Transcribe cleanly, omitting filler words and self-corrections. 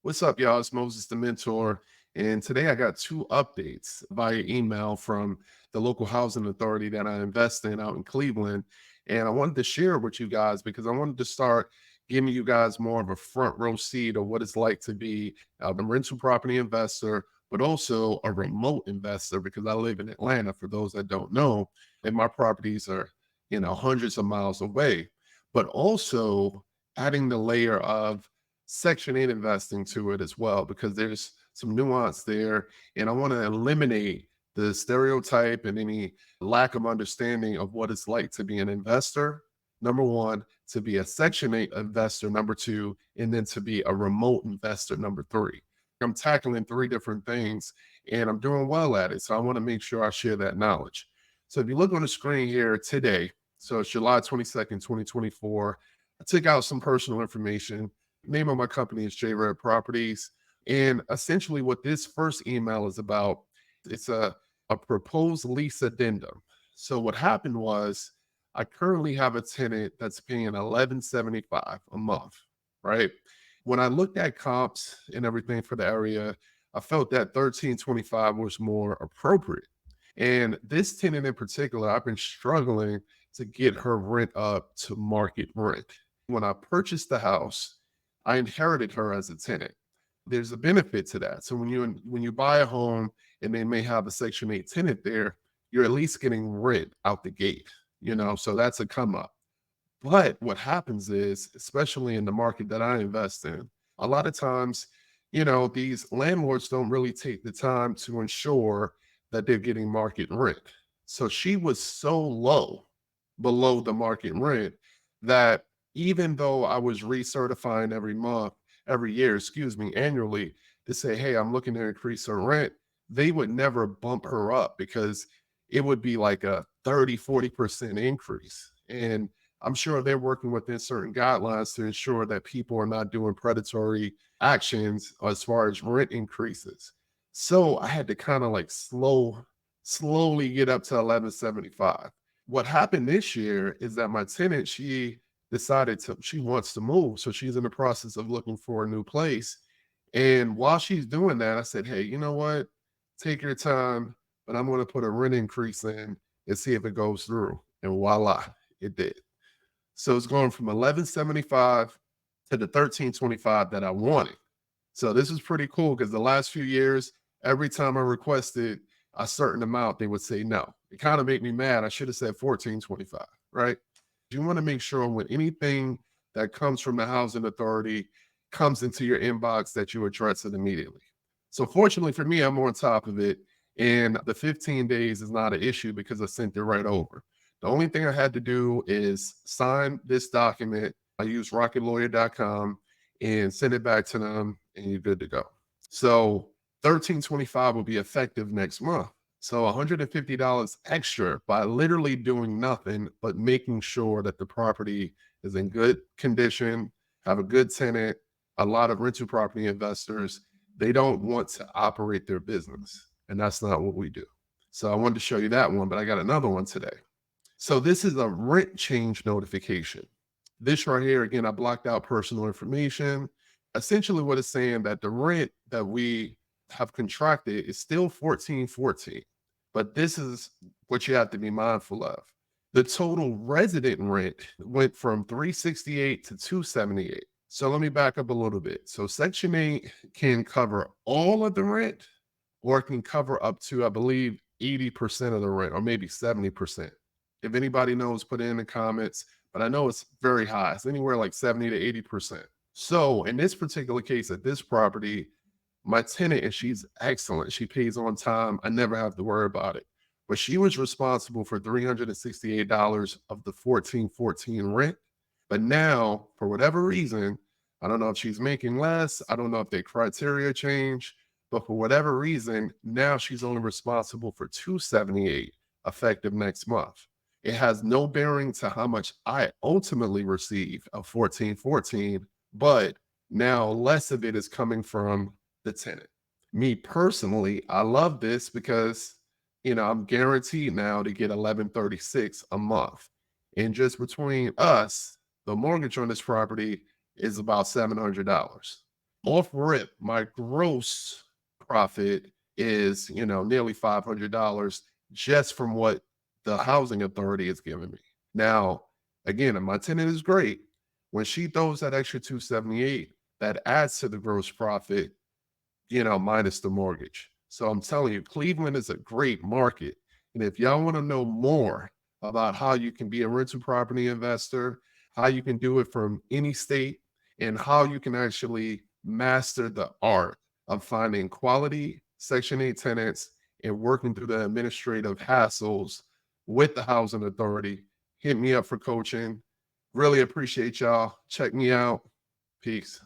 What's up, y'all? It's Moses the Mentor. And today I got two updates via email from the local housing authority that I invest in out in Cleveland. And I wanted to share it with you guys because I wanted to start giving you guys more of a front row seat of what it's like to be a rental property investor, but also a remote investor because I live in Atlanta, for those that don't know, and my properties are, hundreds of miles away. But also adding the layer of Section 8 investing to it as well, because there's some nuance there. And I want to eliminate the stereotype and any lack of understanding of what it's like to be an investor. Number one, to be a Section 8 investor, number two, and then to be a remote investor, number three. I'm tackling three different things and I'm doing well at it. So I want to make sure I share that knowledge. So if you look on the screen here today, so it's July 22nd, 2024, I took out some personal information. Name of my company is JRED Properties. And essentially, what this first email is about, it's a proposed lease addendum. So what happened was I currently have a tenant that's paying 1175 a month, right? When I looked at comps and everything for the area, I felt that 1325 was more appropriate. And this tenant in particular, I've been struggling to get her rent up to market rent. When I purchased the house, I inherited her as a tenant. There's a benefit to that. So when you buy a home and they may have a Section 8 tenant there, you're at least getting rent out the gate, so that's a come up. But what happens is, especially in the market that I invest in, a lot of times, these landlords don't really take the time to ensure that they're getting market rent. So she was so low below the market rent that even though I was recertifying every month, every year, excuse me, annually to say, hey, I'm looking to increase her rent, they would never bump her up because it would be like a 30, 40% increase. And I'm sure they're working within certain guidelines to ensure that people are not doing predatory actions as far as rent increases. So I had to kind of like slowly get up to 1175. What happened this year is that my tenant, she wants to move. So she's in the process of looking for a new place. And while she's doing that, I said, hey, you know what? Take your time, but I'm going to put a rent increase in and see if it goes through. And voila, it did. So it's going from 1175 to the 1325 that I wanted. So this is pretty cool because the last few years, every time I requested a certain amount, they would say no. It kind of made me mad. I should have said 1425, right? You want to make sure when anything that comes from the housing authority comes into your inbox that you address it immediately. So fortunately for me, I'm on top of it. And the 15 days is not an issue because I sent it right over. The only thing I had to do is sign this document. I use rocketlawyer.com and send it back to them, and you're good to go. So 1325 will be effective next month. So $150 extra by literally doing nothing but making sure that the property is in good condition, have a good tenant. A lot of rental property investors, they don't want to operate their business, and that's not what we do. So I wanted to show you that one, but I got another one today. So this is a rent change notification. This right here, again, I blocked out personal information. Essentially, what it's saying that the rent that we have contracted is still 1414. But this is what you have to be mindful of. The total resident rent went from 368 to 278. So let me back up a little bit. So Section 8 can cover all of the rent, or it can cover up to, I believe, 80% of the rent, or maybe 70%. If anybody knows, put it in the comments. But I know it's very high. It's anywhere like 70 to 80%. So in this particular case at this property, my tenant, and she's excellent. She pays on time. I never have to worry about it. But she was responsible for $368 of the 1414 rent. But now, for whatever reason, I don't know if she's making less. I don't know if the criteria change, but for whatever reason, now she's only responsible for 278 effective next month. It has no bearing to how much I ultimately receive of 1414, but now less of it is coming from the tenant. Me personally, I love this because I'm guaranteed now to get 1136 a month. And just between us, the mortgage on this property is about $700. Off rip, my gross profit is, nearly $500 just from what the housing authority is giving me. Now, again, and my tenant is great. When she throws that extra 278, that adds to the gross profit, minus the mortgage. So I'm telling you, Cleveland is a great market. And if y'all want to know more about how you can be a rental property investor, how you can do it from any state, and how you can actually master the art of finding quality Section 8 tenants and working through the administrative hassles with the housing authority, hit me up for coaching. Really appreciate y'all. Check me out. Peace.